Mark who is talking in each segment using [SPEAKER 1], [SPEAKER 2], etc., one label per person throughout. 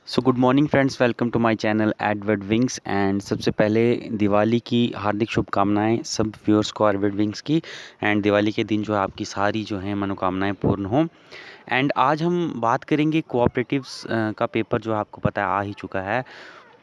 [SPEAKER 1] So good morning friends, welcome to my channel Edward Wings. And सबसे पहले दिवाली की हार्दिक शुभकामनाएं सब व्यूअर्स को एडवर्ड विंग्स की। एंड दिवाली के दिन जो है आपकी सारी जो है मनोकामनाएं पूर्ण हों। एंड आज हम बात करेंगे कोऑपरेटिव्स का पेपर जो आपको पता है आ ही चुका है।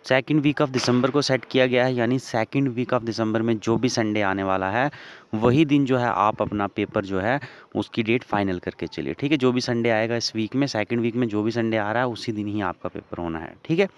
[SPEAKER 1] सेकंड वीक ऑफ दिसंबर को सेट किया गया है, यानी सेकंड वीक ऑफ दिसंबर में जो भी संडे आने वाला है वही दिन जो है आप अपना पेपर जो है उसकी डेट फाइनल करके चलिए। ठीक है, जो भी संडे आएगा इस वीक में, सेकंड वीक में जो भी संडे आ रहा है उसी दिन ही आपका पेपर होना है। ठीक है,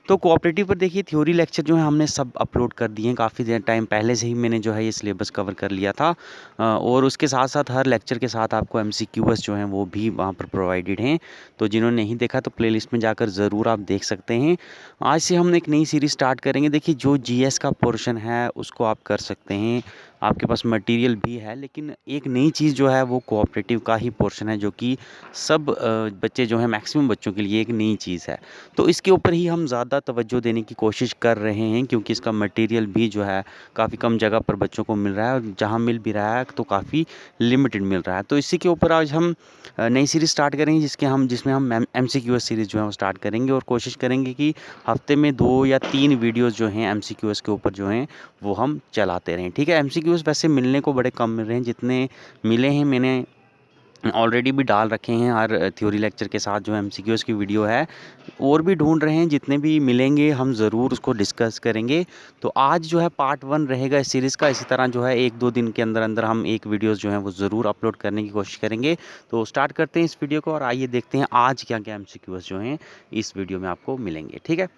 [SPEAKER 1] तो कोऑपरेटिव पर देखिए थ्योरी लेक्चर जो है हमने सब अपलोड कर दिए हैं। काफ़ी देर टाइम पहले से ही मैंने जो है ये सिलेबस कवर कर लिया था। और उसके साथ साथ हर लेक्चर के साथ आपको एमसीक्यूएस जो हैं वो भी वहाँ पर प्रोवाइडेड हैं। तो जिन्होंने नहीं देखा तो प्लेलिस्ट में जाकर ज़रूर आप देख सकते हैं। आज से हम एक नई सीरीज़ स्टार्ट करेंगे। देखिए जो जीएस का पोर्शन है उसको आप कर सकते हैं, आपके पास मटेरियल भी है, लेकिन एक नई चीज़ जो है वो कोऑपरेटिव का ही पोर्शन है, जो कि सब बच्चे जो हैं मैक्सिमम बच्चों के लिए एक नई चीज़ है। तो इसके ऊपर ही हम ज़्यादा तवज्जो देने की कोशिश कर रहे हैं, क्योंकि इसका मटेरियल भी जो है काफ़ी कम जगह पर बच्चों को मिल रहा है, और जहाँ मिल भी रहा है तो काफ़ी लिमिटेड मिल रहा है। तो इसी के ऊपर आज हम नई सीरीज़ स्टार्ट करेंगे, जिसमें हम एमसीक्यूएस सीरीज़ जो है वो स्टार्ट करेंगे, और कोशिश करेंगे कि हफ्ते में 2 या 3 वीडियोज़ जो हैं एमसीक्यूएस के ऊपर जो हैं वो हम चलाते रहें। ठीक है, एमसीक्यूएस वैसे मिलने को बड़े कम मिल रहे हैं, जितने मिले हैं मैंने ऑलरेडी भी डाल रखे हैं। हर थ्योरी लेक्चर के साथ जो एमसीक्यूज़ की वीडियो है, और भी ढूंढ रहे हैं, जितने भी मिलेंगे हम ज़रूर उसको डिस्कस करेंगे। तो आज जो है पार्ट 1 रहेगा इस सीरीज़ का। इसी तरह जो है 1-2 दिन के अंदर अंदर हम एक वीडियोज़ जो हैं वो ज़रूर अपलोड करने की कोशिश करेंगे। तो स्टार्ट करते हैं इस वीडियो को, और आइए देखते हैं आज क्या क्या एमसीक्यूज़ जो हैं इस वीडियो में आपको मिलेंगे। ठीक है,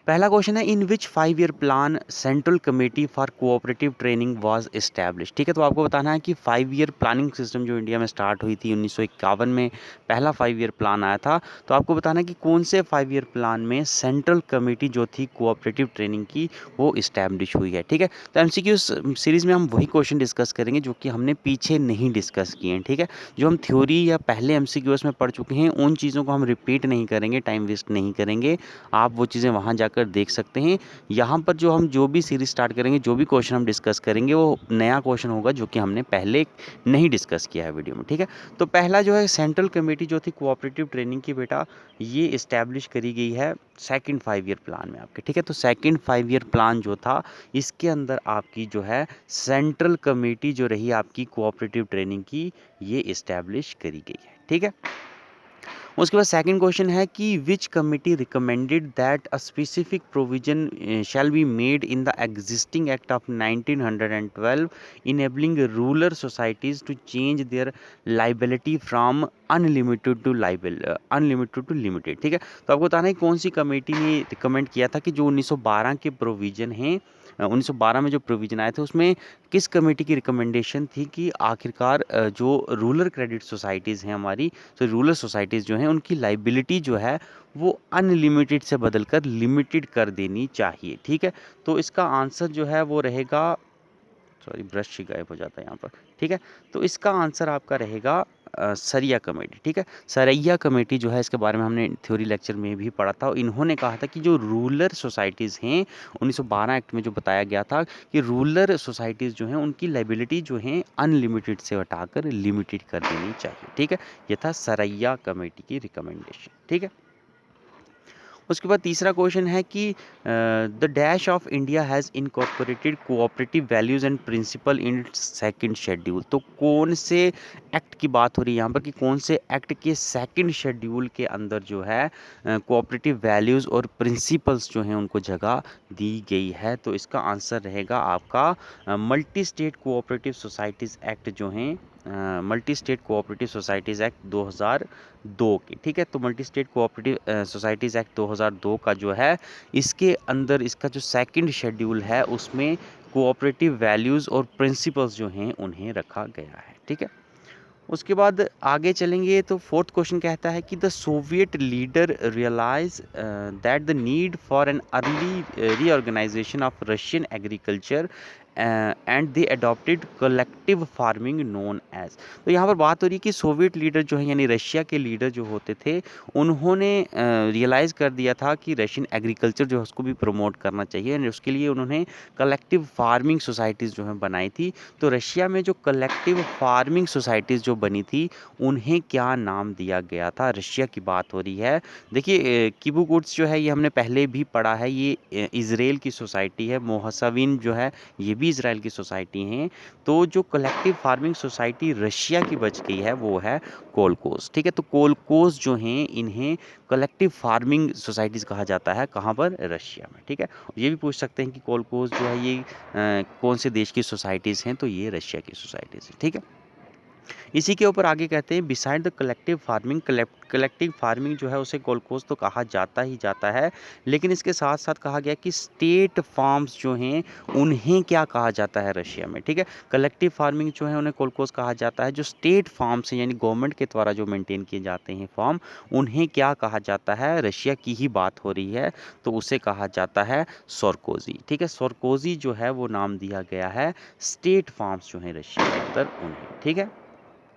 [SPEAKER 1] पहला क्वेश्चन है, इन विच 5 year plan central committee for cooperative training was establish. ठीक है, तो आपको बताना है कि 5 ईयर प्लानिंग सिस्टम जो इंडिया में स्टार्ट हुई थी 1951 में, पहला 5 ईयर प्लान आया था। तो आपको बताना है कि कौन से 5 ईयर प्लान में सेंट्रल कमेटी जो थी कोऑपरेटिव ट्रेनिंग की वो इस्टेब्लिश हुई है। ठीक है, तो एमसीक्यू सीरीज़ में हम वही क्वेश्चन डिस्कस करेंगे जो कि हमने पीछे नहीं डिस्कस किए हैं। ठीक है, जो हम थ्योरी या पहले एमसीक्यूज़ में पढ़ चुके हैं उन चीज़ों को हम रिपीट नहीं करेंगे, टाइम वेस्ट नहीं करेंगे। आप वो चीज़ें वहाँ जाकर देख सकते हैं। यहाँ पर जो भी सीरीज़ स्टार्ट करेंगे, जो भी क्वेश्चन हम डिस्कस करेंगे वो नया क्वेश्चन होगा जो कि हमने पहले नहीं डिस्कस किया है वीडियो में। ठीक है, तो पहला जो है सेंट्रल कमेटी जो थी कोऑपरेटिव ट्रेनिंग की, बेटा ये इस्टेब्लिश करी गई है सेकंड 5 ईयर प्लान में आपके। ठीक है, तो सेकंड 5 ईयर प्लान जो था इसके अंदर आपकी जो है सेंट्रल कमेटी जो रही आपकी कोऑपरेटिव ट्रेनिंग की, ये इस्टेब्लिश करी गई है। ठीक है, उसके बाद सेकंड क्वेश्चन है कि which committee recommended that a specific provision shall be made in the existing act of 1912 enabling rural societies to change their liability from unlimited to limited. ठीक है, तो आपको बताना है कौन सी कमेटी ने रिकमेंड किया था कि जो 1912 के प्रोविजन हैं, 1912 में जो प्रोविजन आए थे उसमें किस कमेटी की रिकमेंडेशन थी कि आखिरकार जो रूरल क्रेडिट सोसाइटीज़ हैं हमारी, तो रूरल सोसाइटीज़ जो हैं उनकी लाइबिलिटी जो है वो अनलिमिटेड से बदलकर लिमिटेड कर देनी चाहिए। ठीक है, तो इसका आंसर जो है वो रहेगा, सॉरी ब्रश ही गायब हो जाता है यहाँ पर। ठीक है, तो इसका आंसर आपका रहेगा सरिया कमेटी। ठीक है, सरैया कमेटी जो है इसके बारे में हमने थ्योरी लेक्चर में भी पढ़ा था। इन्होंने कहा था कि जो रूरल सोसाइटीज़ हैं 1912 एक्ट में जो बताया गया था कि रूरल सोसाइटीज़ जो हैं उनकी लाइबिलिटी जो हैं अनलिमिटेड से हटाकर लिमिटेड कर देनी चाहिए। ठीक है, ये था सरैया कमेटी की रिकमेंडेशन। ठीक है, उसके बाद तीसरा क्वेश्चन है कि the dash of India has incorporated cooperative values and principle in its second schedule. तो कौन से एक्ट की बात हो रही है यहाँ पर कि कौन से एक्ट के सेकंड शेड्यूल के अंदर जो है कोऑपरेटिव वैल्यूज़ और प्रिंसिपल्स जो हैं उनको जगह दी गई है। तो इसका आंसर रहेगा आपका multi state cooperative societies act जो हैं, multi state cooperative societies act 2002 की। ठीक है, तो multi state cooperative societies act 2002 का जो है इसके अंदर इसका जो सेकंड शेड्यूल है उसमें कोऑपरेटिव वैल्यूज़ और प्रिंसिपल्स जो हैं उन्हें रखा गया है। ठीक है, उसके बाद आगे चलेंगे तो फोर्थ क्वेश्चन कहता है कि the Soviet leader realise that the need for an early reorganisation of Russian agriculture and they adopted collective farming known as. तो यहाँ पर बात हो रही है कि सोवियत लीडर जो है यानी रशिया के लीडर जो होते थे, उन्होंने रियलाइज़ कर दिया था कि रशियन एग्रीकल्चर जो है उसको भी प्रमोट करना चाहिए, एंड उसके लिए उन्होंने कलेक्टिव फार्मिंग सोसाइटीज़ जो है बनाई थी। तो रशिया में जो कलेक्टिव फार्मिंग सोसाइटीज़ जो बनी थी, उन्हें क्या नाम दिया गया था? रशिया की बात हो रही है। देखिए किबुट्ज़ जो है ये हमने पहले भी पढ़ा है, ये इज़राइल की सोसाइटी है। मोहसाविन जो है ये भी इज़राइल की सोसाइटी हैं। तो जो कलेक्टिव फार्मिंग सोसाइटी रशिया की बच गई है वो है कोलकोस, ठीक है। तो कोलकोस जो हैं इन्हें कलेक्टिव फार्मिंग सोसाइटीज़ कहा जाता है, कहाँ पर? रशिया में, ठीक है। ये भी पूछ सकते हैं कि कोलकोस जो है ये कौन से देश की सोसाइटीज़ हैं, तो ये रशिया की सोसाइटीज़ हैं, ठीक है। इसी के ऊपर आगे कहते हैं beside the collective farming, collective farming जो है उसे कोलकोस तो कहा जाता ही जाता है, लेकिन इसके साथ साथ कहा गया कि स्टेट फार्म्स जो हैं उन्हें क्या कहा जाता है रशिया में, ठीक है। कलेक्टिव फार्मिंग जो है उन्हें कोलकोस कहा जाता है, जो स्टेट फार्म्स हैं यानी गवर्नमेंट के द्वारा जो मेंटेन किए जाते हैं फार्म, उन्हें क्या कहा जाता है? रशिया की ही बात हो रही है, तो उसे कहा जाता है सोरकोजी, ठीक है। सोरकोजी जो है वो नाम दिया गया है स्टेट फार्म्स जो हैं रशिया के अंदर उन्हें, ठीक है।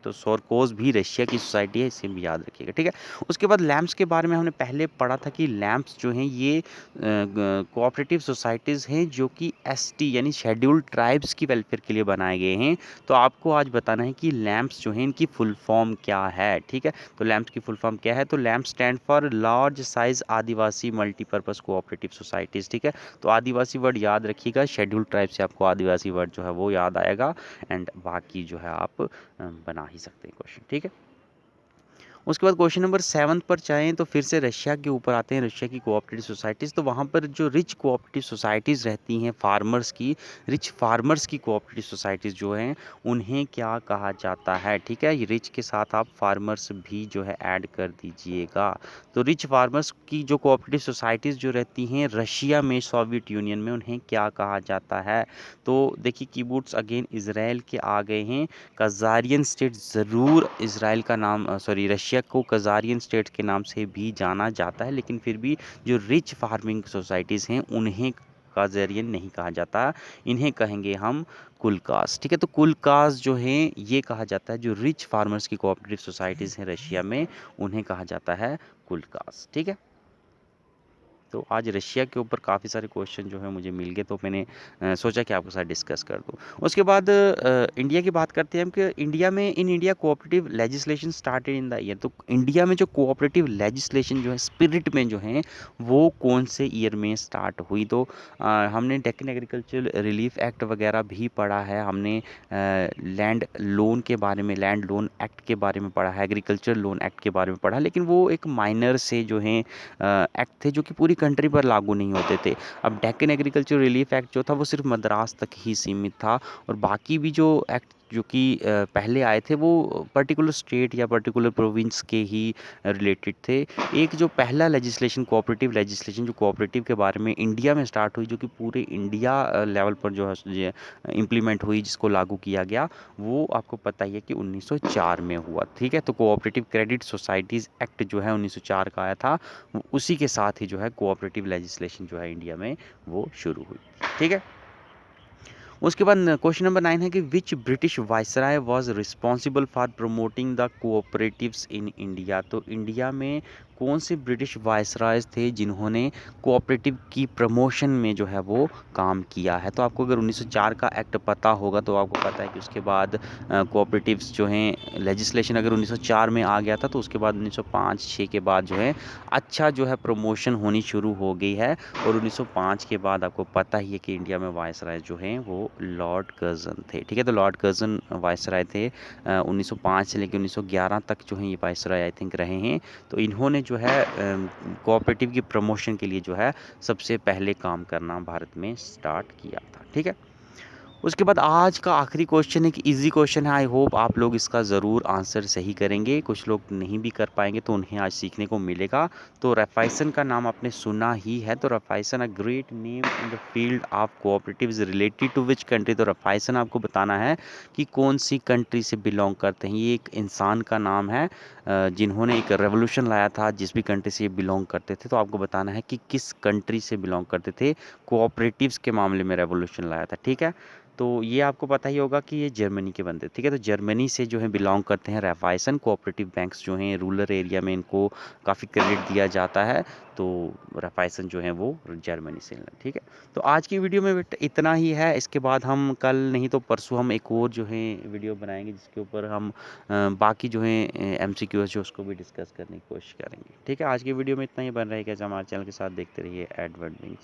[SPEAKER 1] तो सोरकोस भी रशिया की सोसाइटी है, इसे भी याद रखिएगा, ठीक है। उसके बाद लैंप्स के बारे में हमने पहले पढ़ा था कि लैंप्स जो हैं ये कोऑपरेटिव सोसाइटीज़ हैं जो कि एसटी यानी शेड्यूल्ड ट्राइब्स की वेलफेयर के लिए बनाए गए हैं। तो आपको आज बताना है कि लैंप्स जो हैं इनकी फुल फॉर्म क्या है, ठीक है। तो लैंप्स की फुल फॉर्म क्या है? तो lamp stand for large size Adivasi multipurpose cooperative societies, ठीक है। तो आदिवासी वर्ड याद रखिएगा, शेड्यूल्ड ट्राइब से आपको आदिवासी वर्ड जो है वो याद आएगा, एंड बाकी जो है आप बना ही सकते हैं क्वेश्चन, ठीक है। उसके बाद क्वेश्चन नंबर 7 पर चाहें तो फिर से रशिया के ऊपर आते हैं, रशिया की कोऑपरेटिव सोसाइटीज़। तो वहाँ पर जो रिच कोऑपरेटिव सोसाइटीज़ रहती हैं फार्मर्स की, रिच फार्मर्स की कोऑपरेटिव सोसाइटीज़ जो हैं उन्हें क्या कहा जाता है, ठीक है। ये रिच के साथ आप फार्मर्स भी जो है ऐड कर दीजिएगा। तो रिच फार्मर्स की जो कोऑपरेटिव सोसाइटीज़ जो रहती हैं रशिया में, सोवियत यूनियन में, उन्हें क्या कहा जाता है? तो देखिए कीबोर्ड्स अगेन इज़राइल के आ गए हैं। कज़ारियन स्टेट ज़रूर इज़राइल का नाम सॉरी रशिया को कज़ारियन स्टेट के नाम से भी जाना जाता है, लेकिन फिर भी जो रिच फार्मिंग सोसाइटीज़ हैं उन्हें कज़ारियन नहीं कहा जाता, इन्हें कहेंगे हम कुलकास, ठीक है। तो कुलकास जो हैं ये कहा जाता है, जो रिच फार्मर्स की कोऑपरेटिव सोसाइटीज़ हैं रशिया में उन्हें कहा जाता है कुलकास, ठीक है। तो आज रशिया के ऊपर काफ़ी सारे क्वेश्चन जो है मुझे मिल गए, तो मैंने सोचा कि आपके साथ डिस्कस कर दूं। उसके बाद इंडिया की बात करते हैं हम कि इंडिया में in India cooperative legislation started in the year. तो इंडिया में जो कोऑपरेटिव लेजिस्लेशन जो है स्पिरिट में जो है वो कौन से ईयर में स्टार्ट हुई? तो हमने डेक्कन एग्रीकल्चर रिलीफ एक्ट वगैरह भी पढ़ा है, हमने लैंड लोन के बारे में, लैंड लोन एक्ट के बारे में पढ़ा है, एग्रीकल्चर लोन एक्ट के बारे में पढ़ा, लेकिन वो एक माइनर से जो हैं एक्ट थे जो कि पूरी कंट्री पर लागू नहीं होते थे। अब डेक्कन एग्रीकल्चर रिलीफ एक्ट जो था वो सिर्फ मद्रास तक ही सीमित था, और बाकी भी जो एक्ट जो कि पहले आए थे वो पर्टिकुलर स्टेट या पर्टिकुलर प्रोविंस के ही रिलेटेड थे। एक जो पहला लेजिस्लेशन, कोऑपरेटिव लेजिस्लेशन जो कोऑपरेटिव के बारे में इंडिया में स्टार्ट हुई, जो कि पूरे इंडिया लेवल पर जो है इम्प्लीमेंट हुई, जिसको लागू किया गया, वो आपको पता ही है कि 1904 में हुआ, ठीक है। तो कोऑपरेटिव क्रेडिट सोसाइटीज़ एक्ट जो है 1904 का आया था, उसी के साथ ही जो है कोऑपरेटिव लेजिस्लेशन जो है इंडिया में वो शुरू हुई, ठीक है। उसके बाद क्वेश्चन नंबर 9 है कि विच British viceroy was responsible for promoting the cooperatives in India. तो इंडिया में कौन से ब्रिटिश वायसरायज थे जिन्होंने कोऑपरेटिव की प्रमोशन में जो है वो काम किया है? तो आपको अगर 1904 का एक्ट पता होगा तो आपको पता है कि उसके बाद कोऑपरेटिव्स जो हैं, लेजिस्लेशन अगर 1904 में आ गया था तो उसके बाद 1905-06 के बाद जो है अच्छा जो है प्रमोशन होनी शुरू हो गई है। और 1905 के बाद आपको पता ही है कि इंडिया में वायसराय जो हैं वो लॉर्ड कर्जन थे, ठीक है। तो लॉर्ड कर्जन वायसराय थे 1905 से लेकर 1911 तक जो है ये वायसराय आई थिंक रहे हैं। तो इन्होंने जो है कोऑपरेटिव की प्रमोशन के लिए जो है सबसे पहले काम करना भारत में स्टार्ट किया था, ठीक है। उसके बाद आज का आखिरी क्वेश्चन है कि इजी क्वेश्चन है, आई होप आप लोग इसका ज़रूर आंसर सही करेंगे, कुछ लोग नहीं भी कर पाएंगे तो उन्हें आज सीखने को मिलेगा। तो रफाइसन का नाम आपने सुना ही है, तो Raiffeisen a great name in the field of cooperatives related to which country. तो रफाइसन आपको बताना है कि कौन सी कंट्री से बिलोंग करते हैं। ये एक इंसान का नाम है जिन्होंने एक रेवोल्यूशन लाया था, जिस भी कंट्री से ये बिलोंग करते थे। तो आपको बताना है कि किस कंट्री से बिलोंग करते थे, कोऑपरेटिव्स के मामले में रेवोल्यूशन लाया था, ठीक है। तो ये आपको पता ही होगा कि ये जर्मनी के बंदे, ठीक है। तो जर्मनी से जो है बिलोंग करते हैं रैफाइसन। कोऑपरेटिव बैंक्स जो हैं रूरल एरिया में इनको काफ़ी क्रेडिट दिया जाता है। तो रैफाइसन जो है वो जर्मनी से हैं, ठीक है। तो आज की वीडियो में इतना ही है। इसके बाद हम कल नहीं तो परसों हम एक और जो है वीडियो बनाएंगे, जिसके ऊपर हम बाकी जो है एमसीक्यूज जो उसको भी डिस्कस करने की कोशिश करेंगे, ठीक है। आज की वीडियो में इतना ही बन रहेगा। हमारे चैनल के साथ देखते रहिए एडवर्ड विंग्स।